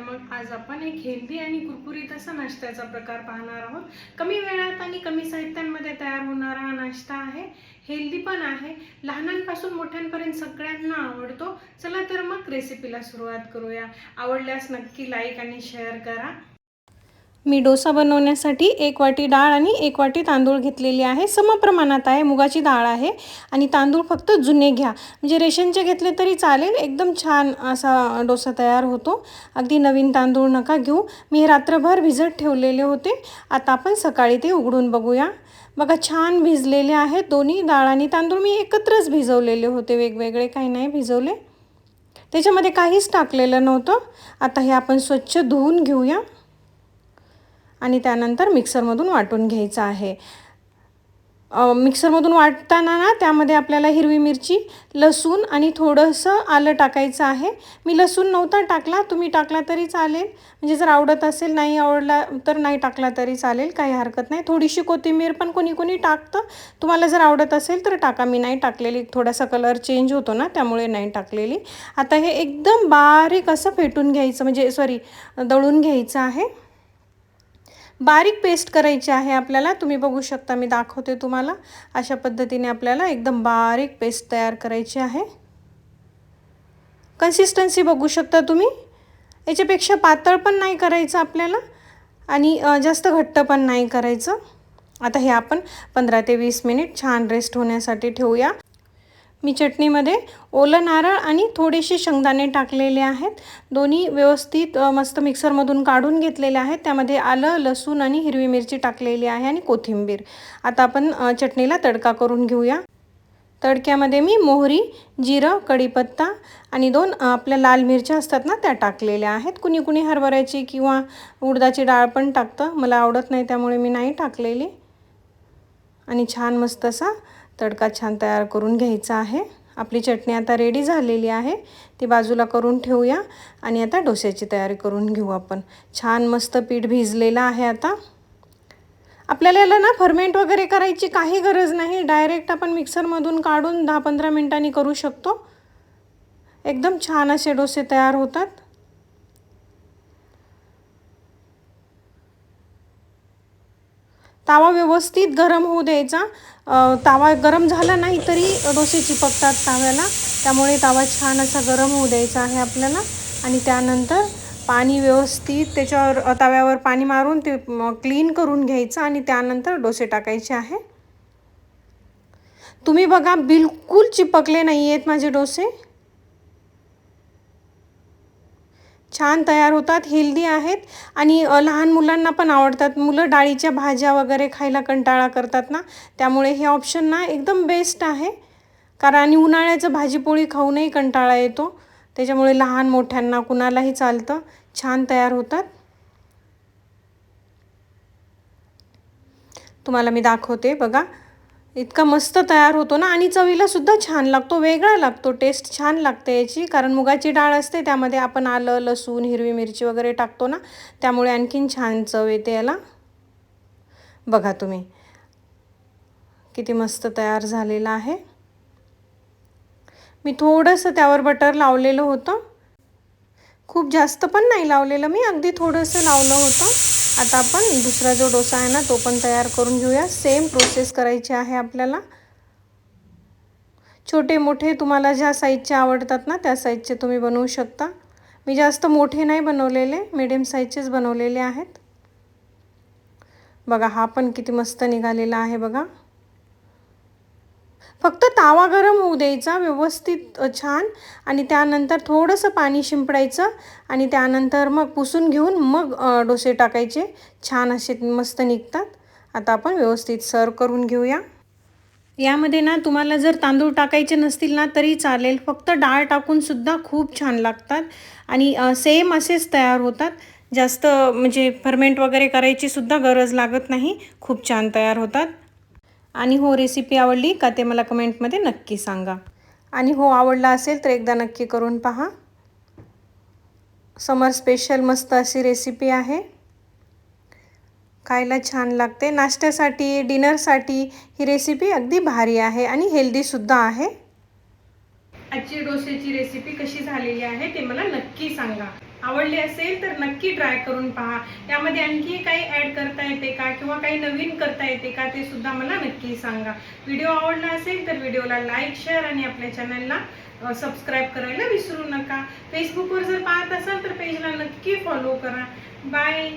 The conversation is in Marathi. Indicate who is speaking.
Speaker 1: मग आज आपण एक हेल्दी आणि कुरकुरीत असा नाश्त्याचा प्रकार पाहणार आहोत। कमी वेळात आणि कमी साहित्यांमध्ये तयार होणारा हा नाश्ता आहे। हेल्दी पण आहे, लहानांपासून मोठ्यांपर्यंत सगळ्यांना आवडतो। चला तर मग रेसिपीला सुरुवात करूया। आवडल्यास नक्की लाईक आणि शेअर करा। मी डोसा बनवण्यासाठी 1 वाटी डाळ आणि 1 वाटी तांदूळ घेतलेली आहे। समप्रमाणात आहे, मुगाची डाळ आहे आणि तांदूळ फक्त जुने घ्या, म्हणजे रेशनचे घेतले तरी चालेल। एकदम छान असा डोसा तयार होतो। अगदी नवीन तांदूळ नका घेऊ। मी रात्रभर भिजत ठेवलेले होते, आता आपण सकाळी ते उघडून बघूया। बघा छान भिजलेले आहेत दोन्ही डाळ आणि तांदूळ। मी एकत्रच भिजवलेले होते, वेगवेगळे काही नाही भिजवले, त्याच्यामध्ये काहीच टाकलेलं नव्हतं। आता हे आपण स्वच्छ धुवून घेऊया आणि त्यानंतर मिक्सरमधून वाटून घ्यायचं आहे। मिक्सरमधून वाटताना ना त्यामध्ये आपल्याला हिरवी मिरची, लसूण आणि थोडंसं आलं टाकायचं आहे। मी लसूण नव्हता टाकला, तुम्ही टाकला तरी चालेल, म्हणजे जर आवडत असेल, नाही आवडला तर नाही टाकला तरी चालेल, काही हरकत नाही। थोडीशी कोथिंबीर पण कोणी कोणी टाकतं, तुम्हाला जर आवडत असेल तर टाका, मी नाही टाकलेली, थोडासा कलर चेंज होतो ना त्यामुळे नाही टाकलेली। आता हे एकदम बारीक असं फेटून घ्यायचं, म्हणजे दळून घ्यायचं आहे। बारीक पेस्ट करायची आहे आपल्याला। तुम्ही बघू शकता, मी दाखवते तुम्हाला, अशा पद्धतीने आपल्याला एकदम बारीक पेस्ट तयार करायची आहे। कन्सिस्टन्सी बघू शकता तुम्ही, याच्यापेक्षा पातळ पण नाही करायचं आपल्याला आणि जास्त घट्ट पण नाही करायचं। आता हे आपण 15 ते 20 मिनिट छान रेस्ट होण्यासाठी ठेवूया। मी चटणीमध्ये ओलं नारळ आणि थोडेसे शेंगदाणे टाकलेले आहेत। दोन्ही व्यवस्थित मस्त मिक्सरमधून काढून घेतलेले आहेत। त्यामध्ये आलं, लसूण आणि हिरवी मिरची टाकलेली आहे आणि कोथिंबीर। आता आपण चटणीला तडका करून घेऊया। तडक्यामध्ये मी मोहरी, जिरं, कढीपत्ता आणि 2 आपल्या लाल मिरच्या असतात ना त्या टाकलेल्या आहेत। कुणी कुणी हरभऱ्याची किंवा उडदाची डाळ पण टाकतं, मला आवडत नाही त्यामुळे मी नाही टाकलेली। आणि छान मस्त असा तडका छान तयार करून घ्यायचा आहे। आपली चटणी आता रेडी झालेली आहे, ती बाजूला करून ठेवूया आणि आता डोस्याची तयारी करून घेऊ आपण। छान मस्त पीठ भिजलेलं आहे। आता आपल्याला याला ना फर्मेंट वगैरे करायची काही गरज नाही, डायरेक्ट आपण मिक्सरमधून काढून 10-15 मिनिटांनी करू शकतो। एकदम छान असे डोसे तयार होतात। तावा व्यवस्थित गरम होऊ द्यायचा। तावा गरम झाला नाही तरी डोसे चिपकतात ताव्याला, त्यामुळे तावा छान असा गरम होऊ द्यायचा आहे आपल्याला। आणि त्यानंतर पाणी व्यवस्थित त्याच्यावर तव्यावर पाणी मारून ते क्लीन करून घ्यायचं आणि त्यानंतर डोसे टाकायचे आहे। तुम्ही बघा, बिलकुल चिपकले नाही आहेत माझे डोसे, छान तयार होतात, हेल्दी आहेत आणि लहान मुलांना पण आवडतात। मुलं डाळीच्या भाज्या वगैरे खायला कंटाळा करतात ना, त्यामुळे हे ऑप्शन ना एकदम बेस्ट आहे। कारण आणि उन्हाळ्याचं भाजीपोळी खाऊनही कंटाळा येतो, त्याच्यामुळे लहान मोठ्यांना कुणालाही चालतं, छान तयार होतात। तुम्हाला मी दाखवते बघा, इतका मस्त तयार होतो ना आणि चवीला सुद्धा छान लागतो, वेगळा लागतो, टेस्ट छान लागते याची। कारण मुगाची डाळ असते, त्यामध्ये आपण आलं, लसूण, हिरवी मिरची वगैरे टाकतो ना, त्यामुळे आणखीन छान चव येते याला। बघा तुम्ही किती मस्त तयार झालेला आहे। मी थोडंसं त्यावर बटर लावलेलं होतं, खूप जास्त पण नाही लावलेलं मी, अगदी थोडंसं लावलं होतं। आता आपण दुसरा जो डोसा आहे ना तो पण तयार करून घेऊया। सेम प्रोसेस करायची आहे आपल्याला। छोटे मोठे तुम्हाला ज्या साईजचे आवडतात ना त्या साईजचे तुम्ही बनवू शकता। मी जास्त मोठे नाही बनवलेले, मीडियम साईजचेच बनवलेले आहेत। बघा हा पण किती मस्त निघालेला आहे बघा। फक्त तावा गरम होऊ द्यायचा व्यवस्थित छान आणि त्यानंतर थोडंसं पाणी शिंपडायचं आणि त्यानंतर मग पुसून घेऊन मग डोसे टाकायचे, छान असे मस्त निघतात। आता आपण व्यवस्थित सर्व करून घेऊया। यामध्ये ना तुम्हाला जर तांदूळ टाकायचे नसतील ना तरी चालेल, फक्त डाळ टाकून सुद्धा खूप छान लागतात आणि सेम असेच तयार होतात। जास्त म्हणजे फर्मेंट वगैरे करायची सुद्धा गरज लागत नाही, खूप छान तयार होतात। आणि हो, रेसिपी आवडली का ते मला कमेंटमध्ये नक्की सांगा। आणि हो, आवडला असेल तर एकदा नक्की करून पहा। समर स्पेशल मस्त अशी रेसिपी आहे, खायला छान लागते। नाश्त्यासाठी, डिनरसाठी ही रेसिपी अगदी भारी आहे आणि हेल्दी सुद्धा आहे। आजची डोसेची रेसिपी कशी झालेली आहे ते मला नक्की सांगा। आवडली असेल तर नक्की ट्राय करून पहा. यामध्ये आणखी काही ॲड करता येते का किंवा काही नवीन करता येते का ते सुद्धा मला नक्की सांगा. व्हिडिओ आवडला असेल तर व्हिडिओला लाईक, शेअर आणि आपल्या चॅनलला सबस्क्राईब करायला विसरू नका. फेसबुकवर जर पाहत असाल तर पेजला नक्की फॉलो करा. बाय.